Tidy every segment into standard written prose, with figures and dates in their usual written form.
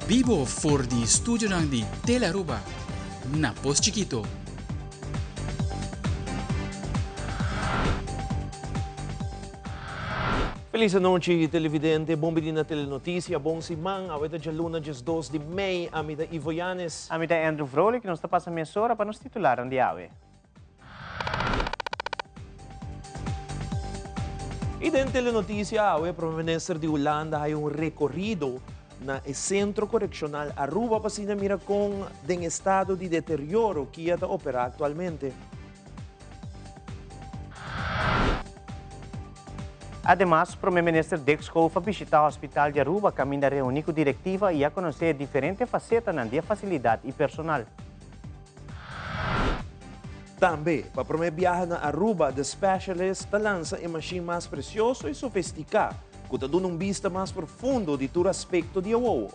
Vivo for di studio ng di Telaruba, Napos Chiquito. Feliz noite, televidente. Bom dia na telenotícia. Bom simang. Aweta de luna, just 2 de May. Amida Ivo Yanes. Amida Andrew Vrolik, nos tapas a mesora para nos titular ang diawe. E dentro telenotícia, o Primeiro-Ministro de Holanda hay um recorrido na Centro Correccional Aruba para sinamira com den estado de deterioro que está opera atualmente. Además, o Primeiro-Ministro Dick Schoof visita o Hospital de Aruba, caminha reunir com a diretiva e a conhecer diferentes facetas na facilidade e personal. Também, para promover viagem na Aruba, The Specialist lança uma machine mais precioso e sofisticada, que está dando vista mais profundo de todo aspecto de Awowo.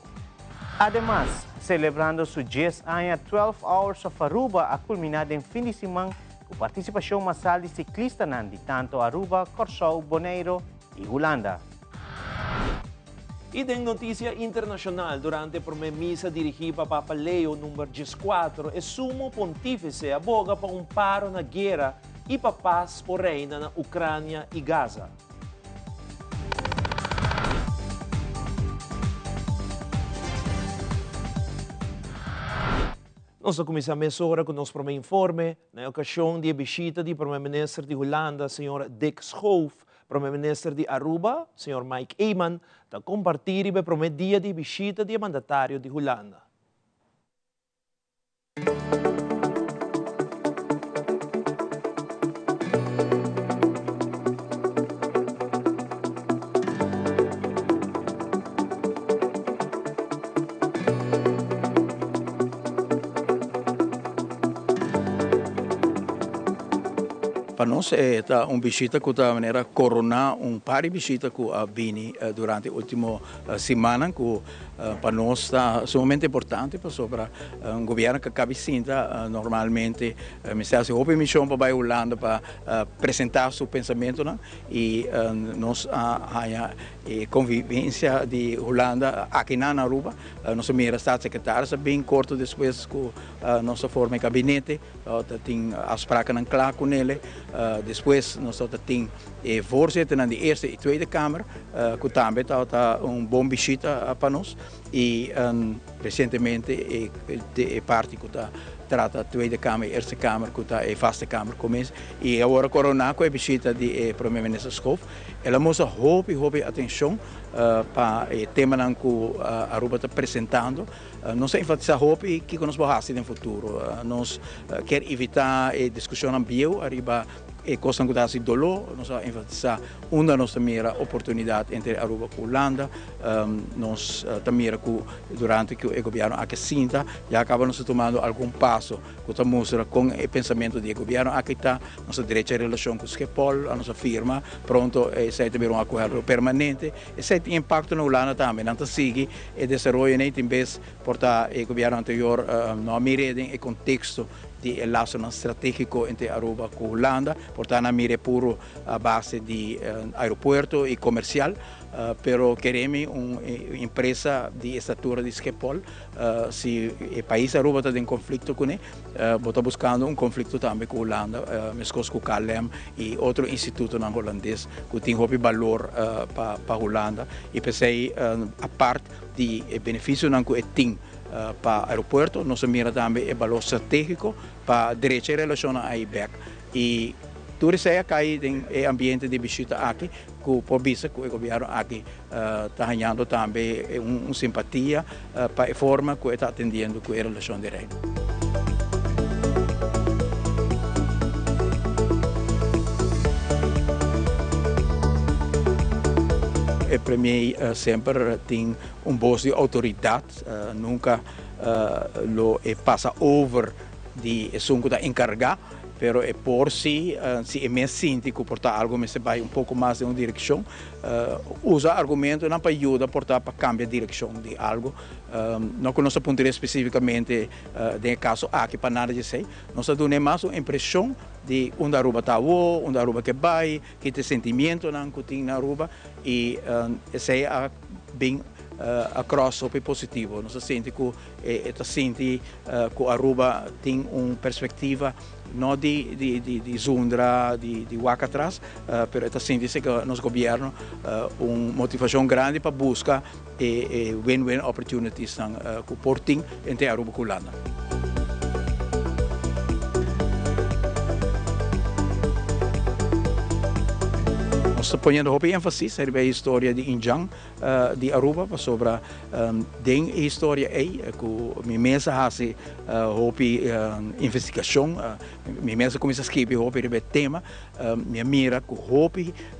Además, celebrando su 10 anos 12 Hours of Aruba, a culminada em fim de semana com participação massal de ciclistas de tanto Aruba, Curaçao, Bonaire e Holanda. E em notícia internacional, durante a missa dirigida para Papa Leo número 14, o sumo pontífice aboga para paro na guerra e para paz por reina na Ucrânia e Gaza. Nós começamos agora com o nosso primeiro informe, na ocasião da visita do Primeiro-Ministro de Holanda, Sr. Dick Schoof, Primeiro-Ministro de Aruba, Sr. Mike Eman, para compartilhar o primeiro dia de visita do mandatário de Holanda. Para nós é uma visita que da maneira coronar par de visita que a vini durante a última semana que para nós está sumamente importante para sobre governo que acaba sinta normalmente me se uma missão para a Holanda para apresentar seu pensamento e nós a convivência de Holanda aqui na Aruba nossa primeira staatssecretária bem curto depois que nossa forma de gabinete tem as prakas na claro com ele. Depois nós temos voorzitter na Eerste e Tweede Kamer, que também está bom visita para nós. E recentemente a parte que trata a Tweede Kamer e Eerste Kamer, que está a vaste Kamer começa. E agora coronar com a visita do Primeiro-Ministro Schoof, ela mostra houve atenção para o tema que a Aruba está apresentando. Nós enfatizamos o que nós vamos fazer no futuro. Nós queremos evitar a discussão ambiental, arriba e costa que se dolor, nós enfatizar uma da nossa primeira oportunidade entre Aruba e Holanda. Nós também que durante que o governo aqui sinta já acabamos tomando algum passo que mostra com o pensamento do governo aqui está nossa direita relação com o Schiphol, a nossa firma pronto sai também acordo permanente e sai tem impacto na Holanda também, não sigue e desenvolve nem tem vez portar o governo anterior não mirem o contexto de laço estratégico entre Aruba e Holanda, portanto, mire puro a base de aeroporto e comercial, pero queremos uma empresa de estatura de Schiphol, se o país Aruba está em conflito com ele, está buscando um conflito também com Holanda, mesmo com o KLM e outro instituto holandês que tem valor para a Holanda, e pensei a parte de benefício que tem para o aeroporto, nós mira também o valor estratégico para a direita em relação à IBEC. E tudo isso é cair no ambiente de visita aqui, que por vista que o governo aqui está ganhando também uma simpatia para a forma que está atendendo com a relação direta. O primeiro sempre tem voz de autoridade, nunca lo passa over de assunto da encargar, pero por si se me sente que portar algo me se vai pouco mais em uma direção, usa argumento não para ajudar portar para cambiar a direção de algo, não que nós apontamos especificamente de caso aqui para nada de sei, nós damos mais uma impressão de onde a Aruba está onde a Aruba que vai, que tem sentimento não que tem na Aruba e esse é bem across op positivo. Nós sente que Aruba tem perspectiva não de zundra, de waka atrás, mas sente que nosso governo uma motivação grande para buscar win-win opportunities com porting entre Aruba e Holanda. Nós ponendo ênfase sobre a história de Injang, de Aruba, sobre a história aí, que minha mesa faz investigação, minha mesa começa a escrever sobre o tema, minha mira com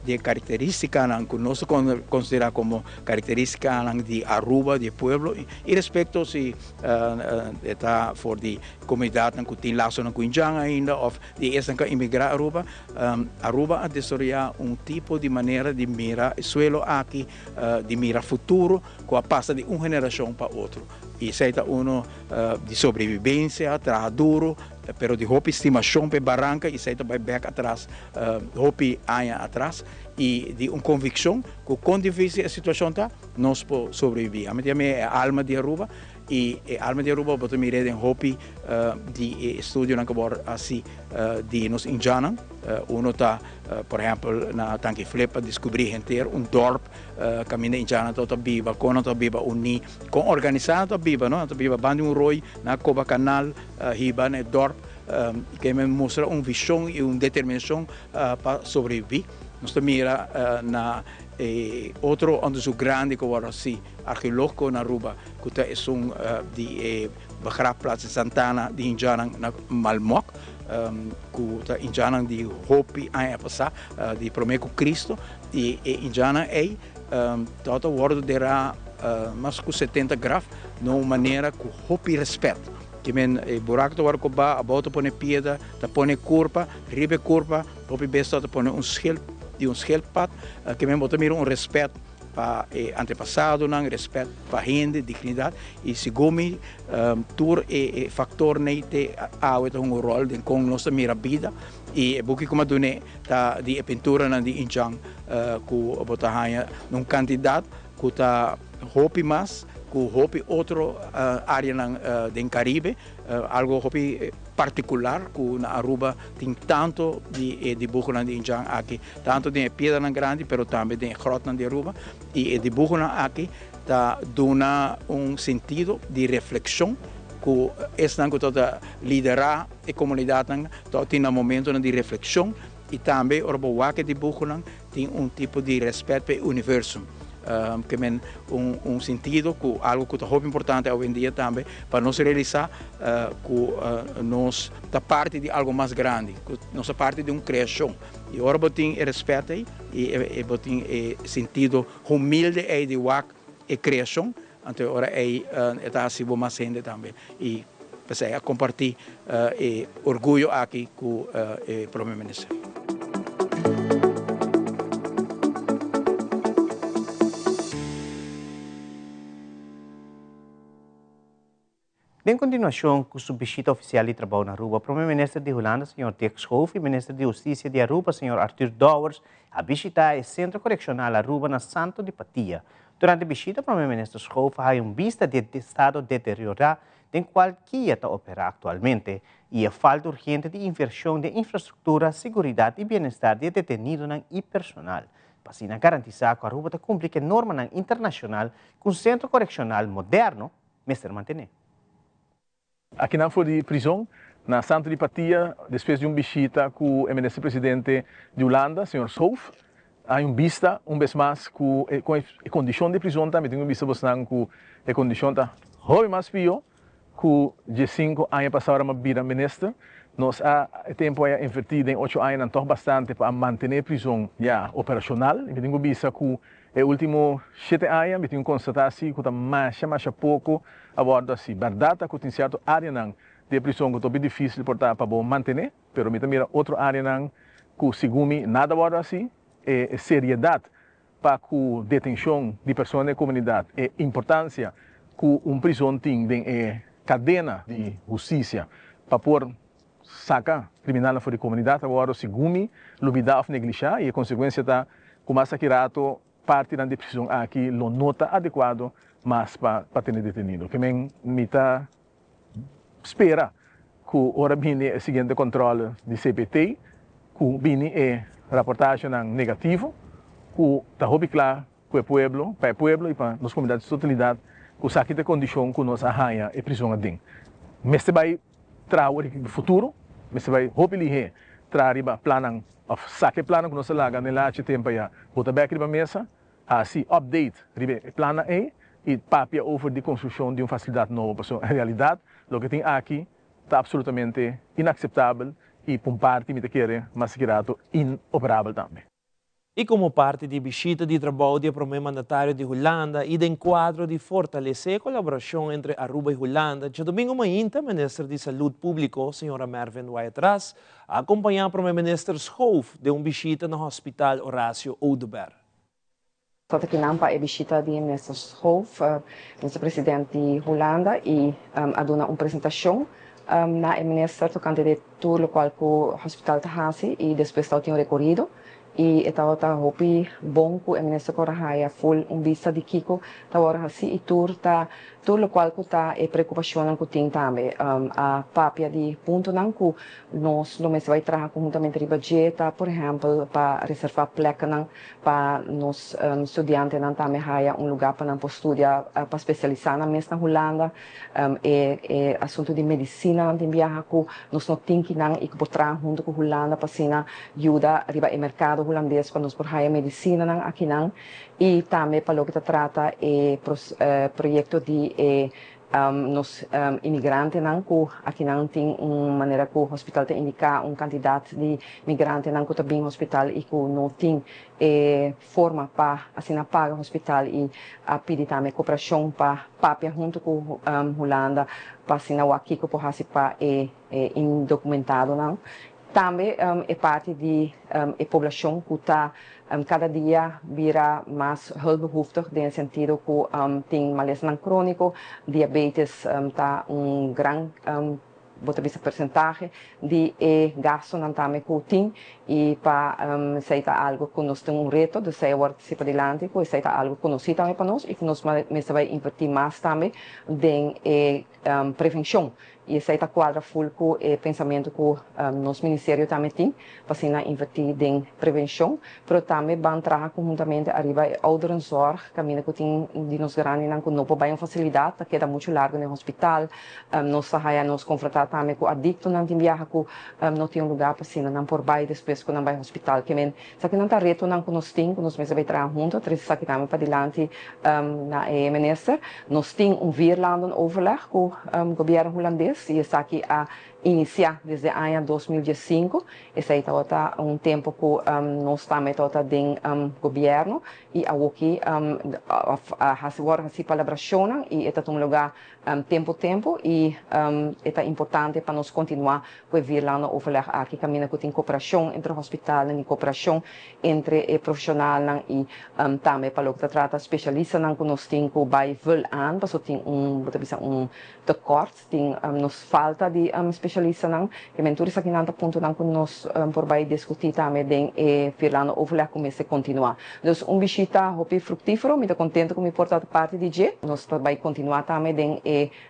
de características que nós consideramos como características de Aruba, de pueblo, e respeito se está for de comunidade que tem laço com Injang ainda, ou de essa que imigrar a Aruba, Aruba a desarrollar tipo de maneira de mirar o suelo aqui, de mirar futuro, que passa de uma geração para outra. E isso é de sobrevivência, trabalho duro, pero de estimação para barranca, e isso vai back atrás, anos atrás, e de uma convicção que quando difícil a situação está, nós podemos sobreviver. A minha é a alma de Aruba, e a alma de Aruba pode mirar em de estúdio na cabor assim de nos indianos. Uno está, por exemplo, na Tanque Flipa, descobrir inteiro dorp, caminho indiana toda viva, com toda viva uni, com organizado toda viva, não? Toda viva bande roi na Coba Canal, hiba no dorp, que me mostra visão e determinação para sobreviver. Nós mira na outro onde grande que agora assim arqueológico na Aruba, que é de Bagraplatz Santana de Indiana na Malmoc, que é Indiana de Hopi ano passado, de Promeco Cristo, e Indiana é toda hora derá mais que 70 graus, de uma maneira que Hopi respeita. Que men buraco do arco ba, a bota põe pedra, ta põe curva, ribe curva, Hopi besta ta põe schildpad, que men bota mira respeito para antepassado, respeito para gente, dignidade, e segundo tur factor neite awet rol com nossa mira vida, e buki como dune ta de pintura na de Injang, que bota hanha num candidato que ta hopi mas com outro área do Caribe, algo particular que na Aruba tem tanto de dibujo de Injang aqui, tanto de pedra grande, mas também de grota de Aruba, e dibujo aqui dá sentido de reflexão que é que toda liderar a comunidade tem momento de reflexão, e também o que dibujo tem tipo de respeito pelo universo. Que men sentido que algo que é muito importante hoje em dia também para nós realizar que nós da parte de algo mais grande, que nós parte de uma criação, e agora botem respeito e botem sentido humilde de a criação, então agora está assim mais gente também, e para compartilhar orgulho aqui com o primeiro-ministro. Em continuação com sua visita oficial de trabalho na Aruba, o primeiro-ministro de Holanda, Sr. Dick Schoof, e o ministro de Justiça de Aruba, Sr. Arthur Douwers, a visitar o Centro Correccional Aruba na Santo de Patia. Durante a visita, o primeiro-ministro Schoof ha vista do estado deteriorado em qualquer está opera atualmente e a falta urgente de inversão de infraestrutura, segurança e bem-estar de detenidos e personal. Para assim garantizar que a Aruba cumpre com a norma internacional com um centro correccional moderno, Mr. Mantener. Aqui na foi de prisão, na Santo de Patia, depois de uma visita com o ministro-presidente de Holanda, Sr. Schoof, há vista, vez mais, com a condição de prisão também, tem vista bastante com a condição da jovem mais pior, que de 5 anos passaram a vir ministro, nós há tempo invertido em 8 anos, então bastante para manter a prisão operacional, e tem vista com os últimos 7 anos, eu tenho constatado que está mais pouco a bordo assim, verdade que tem certa área de prisão que é bem difícil para manter, mas me também outra área que segundo nada a bordo assim, é seriedade para a detenção de pessoas da comunidade, é importância que prisão tem em cadena de justiça para pôr sacar criminal fora da comunidade, agora segundo lubidade ou neglijar, e a consequência está com mais aqui rato parte da prisão aqui lo nota adequado mas para ter detenido. Que me tá espera que ora bine o seguinte controle de CPT, que bine é reportagem negativo, que está muito claro para o pueblo e para as comunidades de totalidade, que sabe a condição que nós arranha e prisão a dentro. Mas se vai trazer no futuro, mas se vai hopefully trazer plano, saque plano que nós laga nela tempo já, botar back na mesa, assim update plano e papia over de construção de uma facilidade nova. Na realidade, o que tem aqui está absolutamente inaceitável e, por parte, me quer, mas inoperável também. E como parte da visita de trabalho do primeiro mandatário de Holanda e do quadro de fortalecer a colaboração entre Aruba e Holanda, de domingo mainta, o ministro de Saúde Pública, senhora Mervyn Wyatt-Ras, acompanhou o primeiro-ministro Schoof de uma visita no Hospital Horácio Oudebert. Tot aqui nampa é visita de ministro Schoof, ministro presidente de Holanda, e aduna uma apresentação na ministro do candidato do qual o hospital está e depois está o recorrido. E estava hopi bom que o ministro Corraia full vista de Kiko estava assim e tudo o qual está é preocupação que tem também a papia de ponto não que nós não vai trabalhar conjuntamente com budget por exemplo para reservar placa não para nos estudantes não também há lugar para não estudar para especializar na mesma Holanda é assunto de medicina não tem viajar que nós não tem que não e que trabalhar junto com Holanda para assim ajuda arriba o mercado holandês para nos porhaya medicina não aqui não e também para o que trata projeto de nos imigrantes não que aqui não tem uma maneira que o hospital te indicar candidato de imigrante não que também hospital e que não tem forma para assim pagar o hospital e a pedir também cooperação para papia junto com Holanda para assim o aqui que por para indocumentado não também é parte de a população que está cada dia vira mais hulpbehoeftig, no sentido que tem malestar crônico, diabetes está grande percentagem de gasto também que tem e para ser algo que nós temos reto de ser participar adelante, que ser algo que nós também para nós e que nós vai investir mais também em prevenção. E esse quadra full com o pensamento que nosso ministério também tem, para investir em prevenção, mas também vamos trabalhar conjuntamente arriba a ouderenzorg, caminho que tem de nos grandes não não pode uma facilidade, que é muito largo no hospital, nós nos confrontar também com adicto não tem viaja que não tem lugar para não por baixo depois que não vai ao hospital, que men, se que não está reto não que nós tem, que nós mesmo vai trabalhar junto, três saque também para diante na minister, nós tem virlanden overleg com o governo holandês e essa aqui a iniciar desde o ano 2015. Esse está tempo que nós também estamos em governo e aqui agora se colaboração e está um lugar tempo e é importante para nós continuar com vir lá no overleg aqui caminho que tem cooperação entre o hospital e cooperação entre o profissional e também para o que trata especialista que nós temos que vai aan, porque tem tekort, tem nos falta de especialista que mentores aqui não ponto que nós por vai discutir também vir lá no overleg como se continuar. Então visita hopi fructífero, me contento com me porta parte de G, nós vai continuar também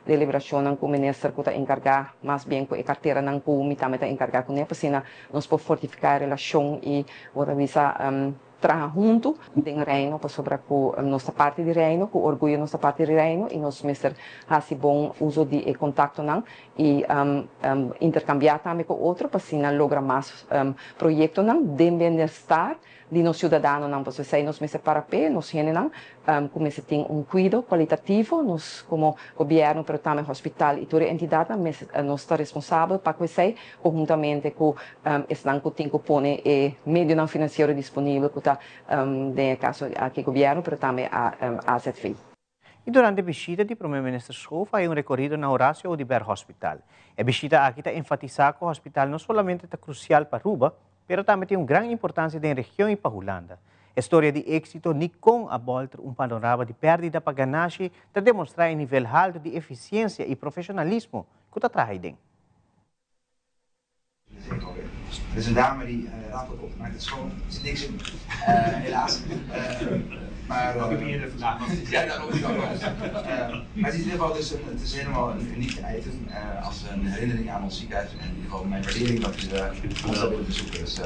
deliberação com o ministro que está encarregado, mais bem com a carteira que o me também está encarregado com ele, para nós por fortificar a relação e outra vez trabalhar junto em reino, para sobre a nossa parte de reino, com orgulho nossa parte de reino e nós mestre faz bom uso de contato e intercambiar também com outro, para assim lograr mais projetos de bem-estar de nos cidadãos não, porque se nós mestre para pé, nós não como se tem cuidado qualitativo, nós como governo, mas também hospital e toda a entidade, nós está responsável para que se conjuntamente com estão que tem que pôr meio financeiro disponível que está no caso aqui governo, mas também a AZFI. E durante a visita do primeiro-ministro Schoof, há recorrido na Horácio Oudebert Hospital. A visita aqui está enfatizar que o hospital não somente é crucial para Aruba, mas também tem uma grande importância na região e para a Holanda. A história de êxito nem com a volta panorama de perda para ganache para demonstrar um nível alto de eficiência e profissionalismo que está trabalhando. Er is een dame die raadt wat op, maakt het schoon. Er zit niks in, helaas. Maar ik heb eerder vandaag nog niet. Ja, daarom is het ook wel. Maar het is in ieder geval dus het is helemaal een uniek item als een herinnering aan ons ziekenhuis. En in ieder geval mijn waardering dat u ons dat willen bezoeken. Dus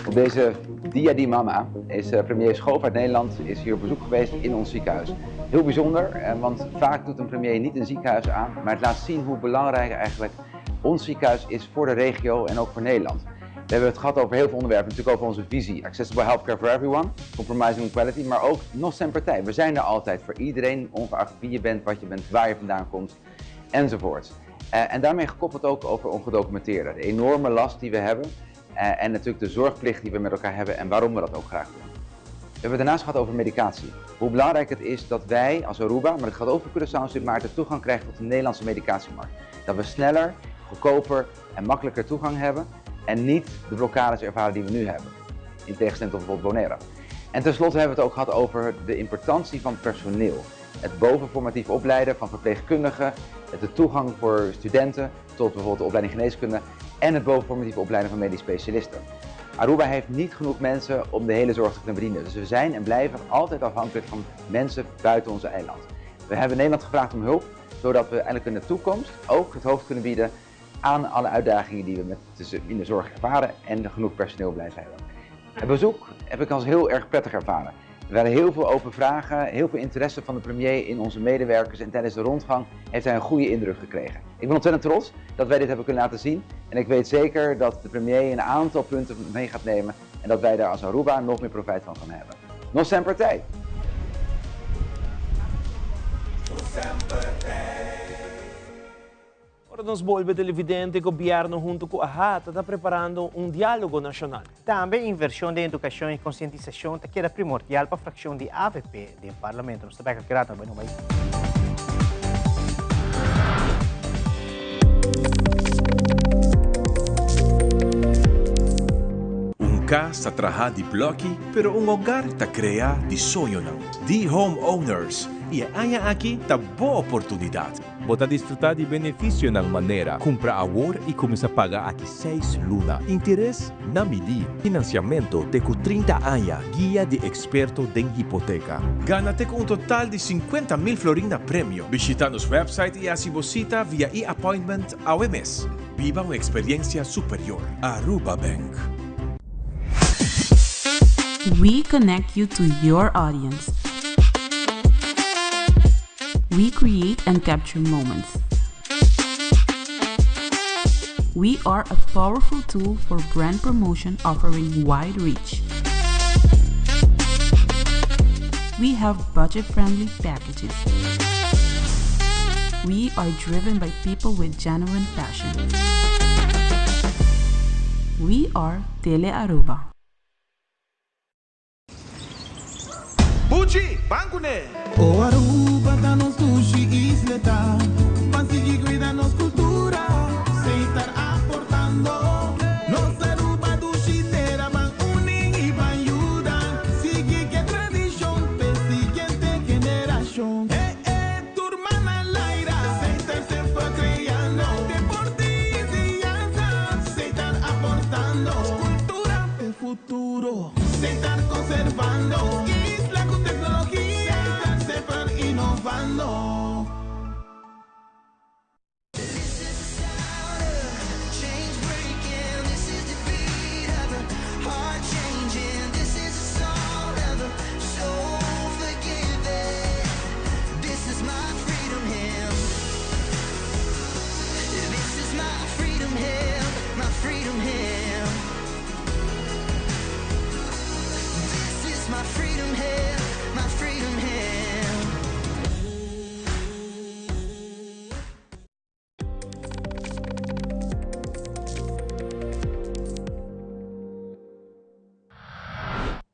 op deze Dia di Mama is premier Schoof uit Nederland is hier op bezoek geweest in ons ziekenhuis. Heel bijzonder, want vaak doet een premier niet een ziekenhuis aan, maar het laat zien hoe belangrijk eigenlijk ons ziekenhuis is voor de regio en ook voor Nederland. We hebben het gehad over heel veel onderwerpen, natuurlijk over onze visie. Accessible healthcare for everyone, compromising quality, maar ook nog zijn partij. We zijn er altijd voor iedereen, ongeacht wie je bent, wat je bent, waar je vandaan komt, enzovoort. En daarmee gekoppeld ook over ongedocumenteerden. De enorme last die we hebben en natuurlijk de zorgplicht die we met elkaar hebben en waarom we dat ook graag doen. We hebben het daarnaast gehad over medicatie. Hoe belangrijk het is dat wij als Aruba, maar dat gaat ook voor Curaçao en Sint Maarten, toegang krijgen tot de Nederlandse medicatiemarkt. Dat we sneller, goedkoper en makkelijker toegang hebben en niet de blokkades ervaren die we nu hebben. In tegenstelling tot bijvoorbeeld Bonaire. En tenslotte hebben we het ook gehad over de importantie van personeel. Het bovenformatief opleiden van verpleegkundigen, de toegang voor studenten tot bijvoorbeeld de opleiding geneeskunde en het bovenformatief opleiden van medisch specialisten. Aruba heeft niet genoeg mensen om de hele zorg te kunnen bedienen. Dus we zijn en blijven altijd afhankelijk van mensen buiten onze eiland. We hebben Nederland gevraagd om hulp, zodat we eigenlijk in de toekomst ook het hoofd kunnen bieden aan alle uitdagingen die we in de zorg ervaren en genoeg personeel blijven hebben. Het bezoek heb ik als heel erg prettig ervaren. Er waren heel veel open vragen, heel veel interesse van de premier in onze medewerkers en tijdens de rondgang heeft hij een goede indruk gekregen. Ik ben ontzettend trots dat wij dit hebben kunnen laten zien en ik weet zeker dat de premier een aantal punten mee gaat nemen en dat wij daar als Aruba nog meer profijt van gaan hebben. Nog zijn partij! Ora nos bolbe televidente, governo junto com a RATA está preparando diálogo nacional. Também inversão de educação e conscientização que é primordial para a fração de AVP do Parlamento. Nós estamos aqui no Beno País. Casa traha di blocki, pero un hogar ta crea di sonho não. Di homeowners. E aya aqui ta boa oportunidade. Bota desfrutar de benefício na maneira. Compra agora e começa a pagar aqui 6 luna. Interesse na midi. Financiamento de com 30 anos. Guia de experto de hipoteca. Gana-te com um total de 50.000 florina prêmio. Visita nos website e asibosita via e-appointment ao mês. Viva uma experiência superior. Aruba Bank. We connect you to your audience. We create and capture moments. We are a powerful tool for brand promotion offering wide reach. We have budget-friendly packages. We are driven by people with genuine passion. We are Tele Aruba. Bucci, bancune! O Aruba da nos sushi isleta, consegui cuidar nos cultura, sem estar aportando. Nos Aruba do Chitera van unen e van ayudar. Sigue que tradição, pe siguiente generación. Turma na laira, sem estar se fue creando. Deporte y enseñanza, sem estar aportando. Cultura de futuro, sem estar conservando.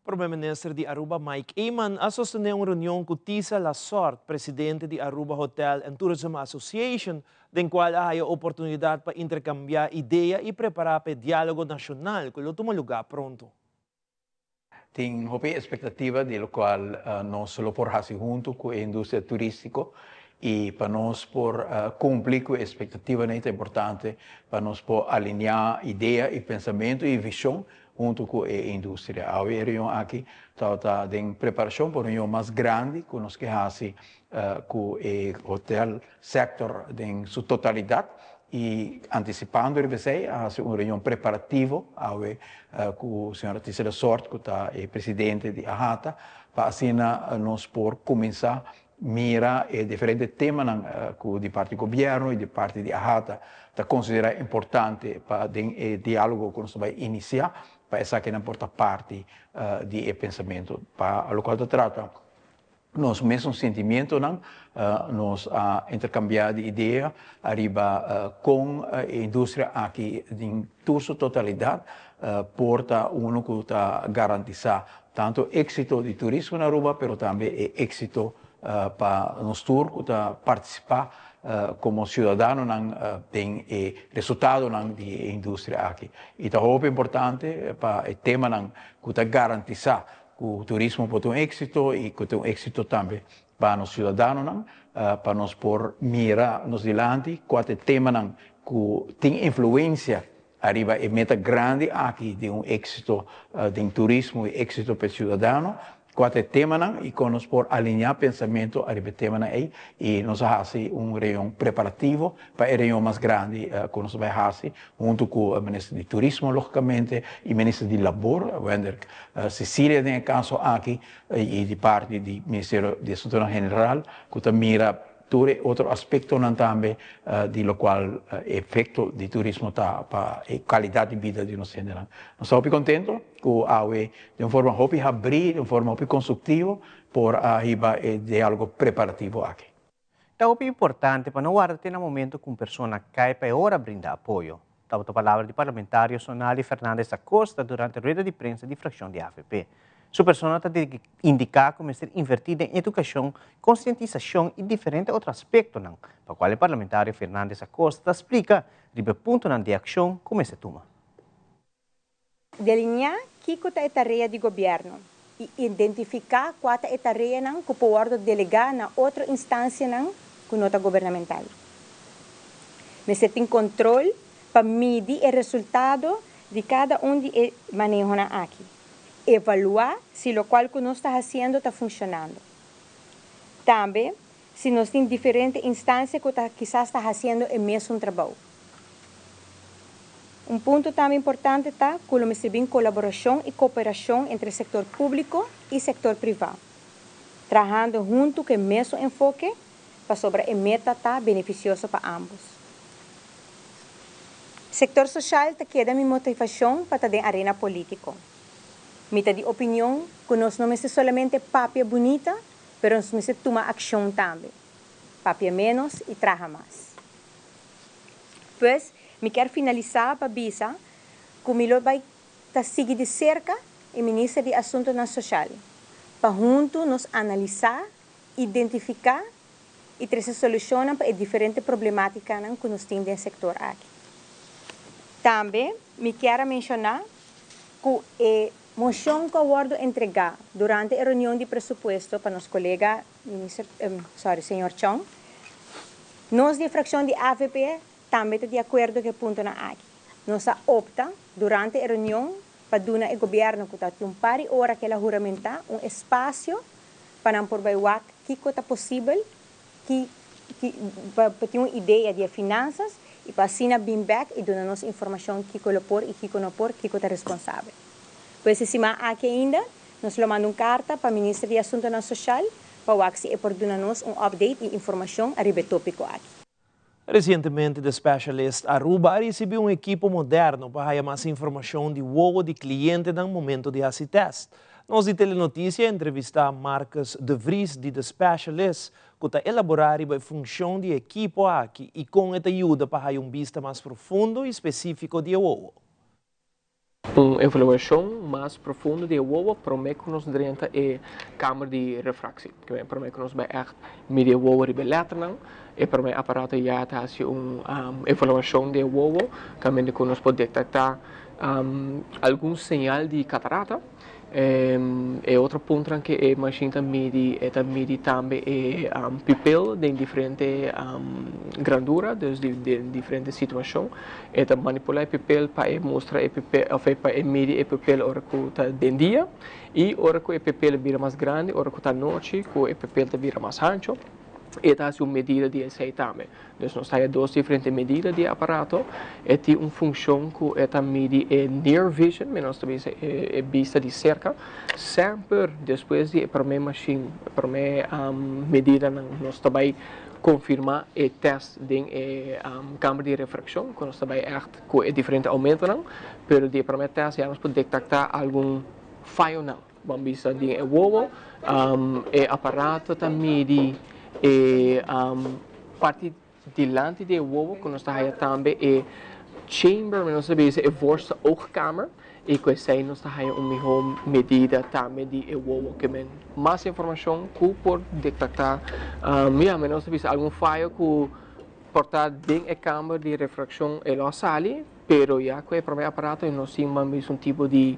Primeiro-Ministro de Aruba, Mike Eman, sosteneu uma reunião com Tisa Lasort, presidente de Aruba Hotel and Tourism Association, em qual há a oportunidade para intercambiar ideias e preparar para o diálogo nacional, que toma lugar pronto. Tem uma expectativa de lo qual nós lo porrasi junto com a indústria turística e para nós por cumprir com a expectativa é importante para nós por alinhar ideia e pensamento e visão junto com a indústria. A reunião aqui está em preparação para uma reunião mais grande que nós queremos com o hotel sector em sua totalidade e antecipando uma reunião preparativa com o senhor Tisera Sort, que é presidente de AHATA, para assim nós por começar mira diferentes temas que de parte do governo e de parte de AHATA está considerado importante para o diálogo que nós vamos iniciar, para essa que não porta parte de pensamento. Para o qual se trata, nós mesmo sentimento, nós intercambiar de ideia arriba com a indústria aqui em sua totalidade, porta que está garantizar tanto êxito de turismo na Aruba, mas também êxito para nós turcos participar como cidadão tem resultado da indústria aqui. E é muito importante para o tema que garantizar que o turismo pode ter êxito e que tem êxito também para os cidadãos, para nós por mirar nos diante qual é o tema que tem influência arriba a meta grande aqui de êxito de turismo e êxito para o cidadão. Quatro temas e com nós por alinhar pensamento arriba tema aí e nós fazemos reunião preparativo para a reunião mais grande que nós vai fazer junto com o ministro de Turismo logicamente e o ministro de Labor, Wender Cecília tem caso aqui e de parte do Ministério de Assuntos General que mira outro aspecto também de lo qual efeito de turismo está para a qualidade de vida de nós general. Nós estamos muito contentos com a UE de uma forma muito abrir, de uma forma muito construtiva, por arriba diálogo preparativo aqui. É muito importante para não guardar no momento que uma pessoa cai para hora brindar apoio. Estava a palavra do parlamentário Sonali Fernandes Acosta durante a rueda de prensa de fração de AFP. Sua persona está indicar como ser invertida em educação, conscientização e diferentes outros aspectos, para o qual o parlamentário Fernandes Acosta explica o ponto de ação como se toma. Delinear que é a tarefa do governo e identificar qual é a tarefa que pode delegar na outra instância que não é governamental. Mas tem controle para medir o resultado de cada de manejo aqui. Evaluar se o qual que nós está fazendo está funcionando. Também, se nós temos diferentes instâncias que quizás está fazendo o mesmo trabalho. Ponto também importante está que nós temos colaboração e cooperação entre o setor público e o setor privado, trabalhando junto com o mesmo enfoque para sobre a meta tá beneficiosa para ambos. O setor social está queda minha motivação para estar na arena política. Mita de opinião que nós não é somente papia bonita, mas nós toma ação também. Papia menos e traga mais. Pois, me quero finalizar para bisa que o melhor vai seguir de cerca o Ministro de Assuntos Sociais, para juntos nos analisar, identificar e trazer soluções para as diferentes problemáticas que nós temos no setor aqui. Também, me quero mencionar que moção que eu vou entregar durante a reunião de presupuesto para nosso colega, senhor Chong, nós de fração de AVP também estamos de acordo com o ponto aqui. Nós opta durante a reunião para dar ao governo que está um par de horas que ela juramentar espaço para por bailar que é possível para ter uma ideia de finanças e para assim bem back e dar-nos informação que é por e que não por, que é responsável. Pois acima aqui ainda, nós mandamos carta para o Ministro de Assuntos Sociais para que por dar-nos update e informação a respeito do tópico aqui. Recentemente, o Specialist Aruba recebeu um equipo moderno para dar mais informação de o de cliente no momento de esse teste. Nós de Telenotícia entrevistamos Marcus de Vries de The Specialist, que está elaborando a função de equipo aqui e com a ajuda para dar vista mais profundo e específico de o. Uma avaliação mais profunda de o promete que nos durante a câmara de refracção, que promete que nos vai medir o rebelatra, e promete aparato já está uma avaliação de o, que nos pode detectar algum sinal de catarata E outro ponto que a machine mede também a pupil de diferente grandura, dus de diferente situação. E manipular a pupil para mostrar a pupil, ou para medir a pupil hora que está de dia e hora que a pupil vira mais grande, hora que está noite, que a pupil vira mais ancho. E essa é uma medida de esse também. Então, nós temos duas diferentes medidas de aparato. E tem uma função que esta mede é near vision, mas nós também é vista de cerca. Sempre depois de para minha machine, para minha medida, nós também confirmar o teste de câmara de refração, que nós também é diferente aumento, não. Mas de para minha teste, nós podemos detectar algum falho não. Vamos ver de o aparato também mede e parte delante de ovo que nós temos também é chamber, mas nós sabemos é vorsta oogkamer e com isso nós temos uma melhor medida também de ovo que men mais informação que por detectar mas nós sabemos algum falho que portar dentro da câmara de refração e lá sale, pero já com o primeiro aparato nós temos um tipo de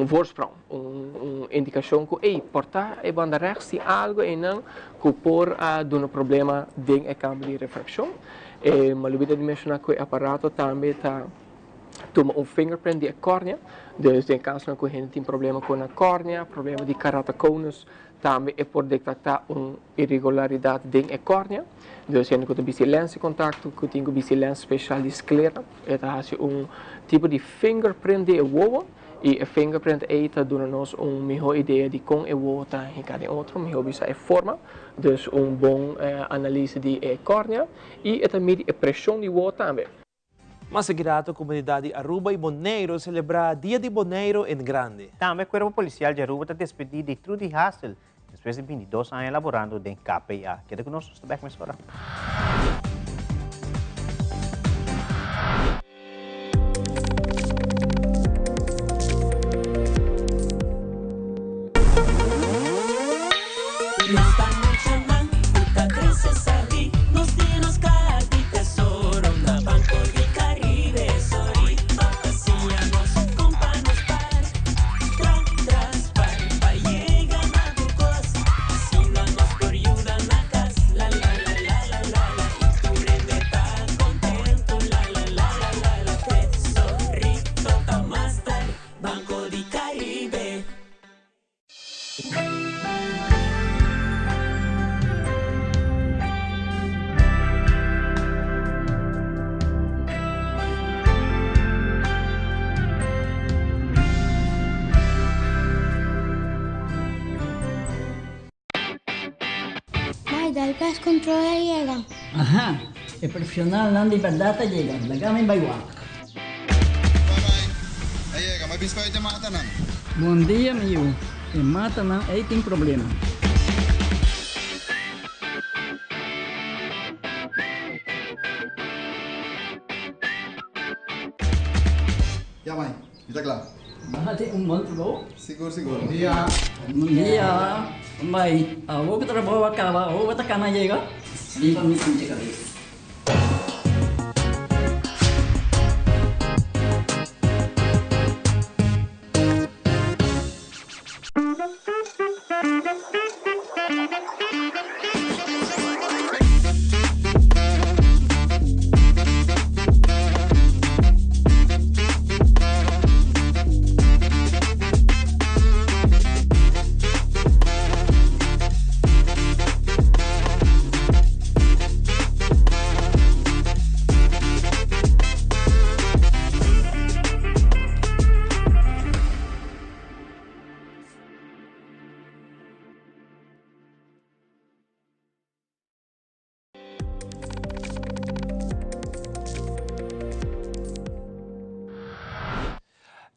voorsprong, indicação que portar a banda rechts se algo e não que por um problema dentro da câmara de refração. Mas eu de mencionar que o aparato também toma um fingerprint de córnea, dus em caso que a gente tem problema com a córnea, problema de keratoconus, também é por detectar uma irregularidade dentro da córnea. Dus a gente tem lens de contato, que tem lens especial de esclera, é um tipo de fingerprint de ovo, e a fingerprint está dando-nos uma melhor ideia de como o ovo está em cada outro, melhor visa a forma, dus bom análise de córnea, e também a pressão de ovo também. Mas segurado a comunidade de Aruba e Bonaire celebra Dia de Bonaire em grande. Também o Corpo Policial de Aruba está despedido de Trudy Hassel, depois de 22 anos elaborando em KPA. Queda conosco, está bem mais fora. El pez controla llega. Ajá, el profesional não de verdade llega. Lagame baiwak. Aí, mas biscoito te mata não? Bom dia, meu. E mata não, aí tem problema. Ya, mãe, está claro. Mate bom trabalho. Seguro, seguro. Bom dia. Bom dia. Mãe, vou que trabalho acaba, vou que tá chega. Viva me sentir cabeça.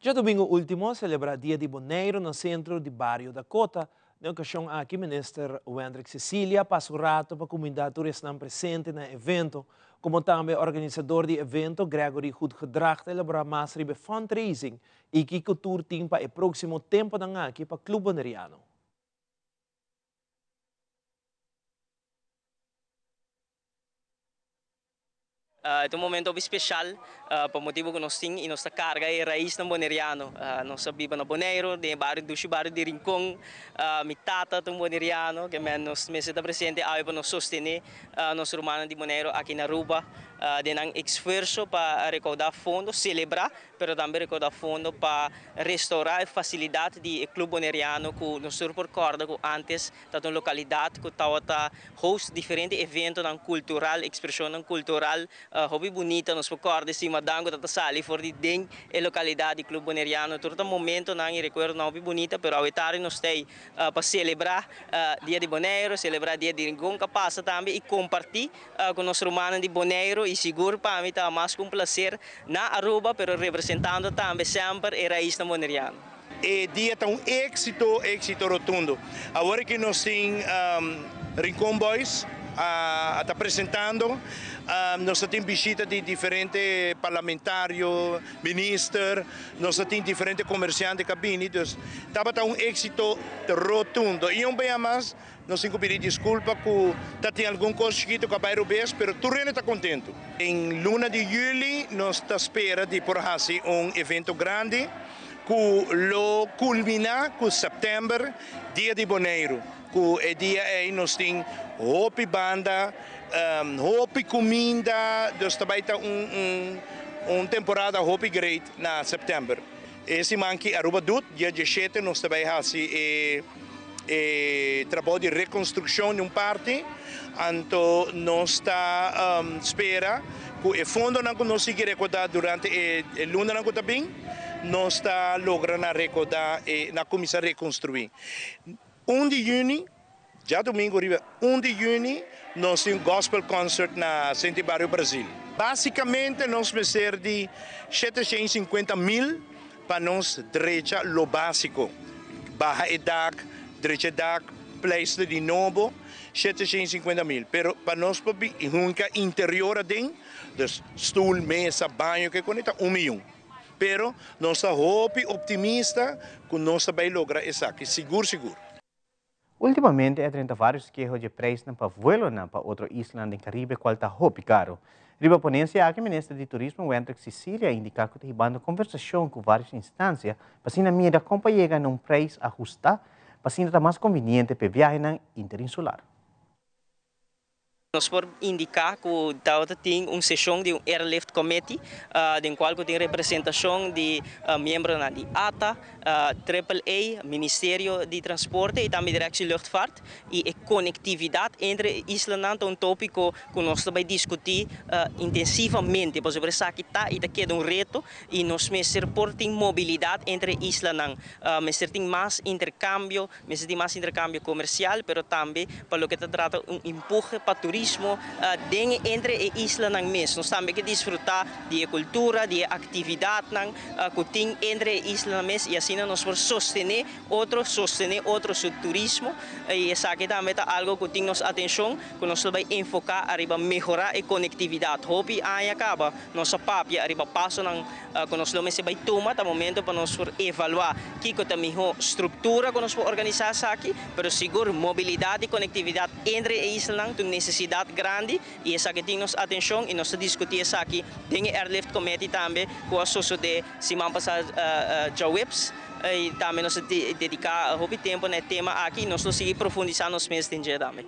Já domingo último, celebra Dia de Bonaire no centro de Barrio Dakota. Na ocasião, aqui, Minister Wendrick Cecilia passou rato para a comunidade turista presente no evento, como também o organizador do evento, Gregory Goedgedrag, celebra mais ribe fundraising e que cultura tem para o próximo tempo aqui para o Clube Bonaireano. É um momento especial para motivo que nós temos e nossa carga é raiz no Boneriano. Nós vivemos no Boneiro, de bairro de Rincón, mitata do Boneriano, que nós meses da presente para nos sostener nosso romano de Boneiro aqui na Aruba. De um esforço para recaudar fundos, celebrar, mas também recaudar fundos para restaurar a facilidade do Clube Boneriano, que nós recordamos que antes, da uma localidade que estava host diferentes eventos cultural, expressão cultural, hobby bonita, nós recordamos se madango da sali for de den a localidade do Clube Boneriano, todo momento não recuerdo não hobby bonita, pero awetário nós tem para celebrar dia de Boneiro, celebrar dia de Rincón, que passa também e compartilhar com os romanos de Boneiro. E seguro para mim está mais com prazer na Aruba, pero representando também sempre a raiz Boneriano. E dia está um êxito rotundo. Agora que nós temos Rincón Boys está apresentando, nós temos visita de diferentes parlamentários, ministros, nós temos diferentes comerciantes de cabine, então está um êxito rotundo. E bem mais, nós temos que pedir desculpa que tem algum coisa chiquito que vai rubes, mas tudo está contente. Em luna de julho, nós esperamos de por evento grande, que lo culmina com setembro, dia de Boneiro, que é dia aí nós temos hopi banda, hopi comida, então também está temporada hopi great na setembro. Esse manque Aruba Dut, dia 17, nós também trabalho de reconstrução de parte, então nós está espera que o fundo não consiga recordar durante a luna não também, nós está logrando recordar na comissão reconstruir. 1 de junho, já domingo, 1 de junho, nós temos um gospel concert na Centro Barrio Brasil. Basicamente, nós vamos ser de 750 mil para nós direita lo básico. Barra edad, direita edad, place de novo, 750 mil. Pero para nós, nunca interior dentro, dus stoel, mesa, banho, que conecta 1 milhão. Pero nós estamos optimista que nós vamos lograr isso aqui, seguro. Ultimamente, há vários queixos de preço para vuelo para outra isla do Caribe, qual está muito caro. Riba ponência, a ministra de Turismo, Wendrick Cecilia, indica que está havendo conversação com várias instâncias para que a medida companhia num preço ajustado para que seja mais conveniente para viajar interinsular. Nós podemos indicar que tem uma sessão de um Airlift Committee, em qual tem representação de membros da ATA, AAA, Ministério de Transporte e também Direção de Luchtvaart. E a conectividade entre islas é um tópico que nós vamos discutir intensivamente, por exemplo, isso aqui está e daqui é um reto e nós precisamos ter mobilidade entre islas. Nós temos mais intercâmbio comercial, mas também para o que se trata um empurre para turismo entre a isla mesmo. Nós também que desfrutar de cultura, de atividade que tem entre a isla mesmo e assim nós podemos sostener outro turismo e isso aqui também é algo que tem nossa atenção, que nós vamos enfocar para melhorar a conectividade. Hopi aí acaba nossa papia arriba passo que nós vamos vai tomar no momento para nós evaluar que é a melhor estrutura que nós podemos organizar aqui, mas seguro mobilidade e conectividade entre a isla tem necessidade grande e essa que tem nossa atenção e nós discutir isso aqui tem o Airlift Committee também com a sociedade semana passada Jawebs e também nós dedicar muito tempo no tema aqui nós seguir profundizar nos meses de dia também.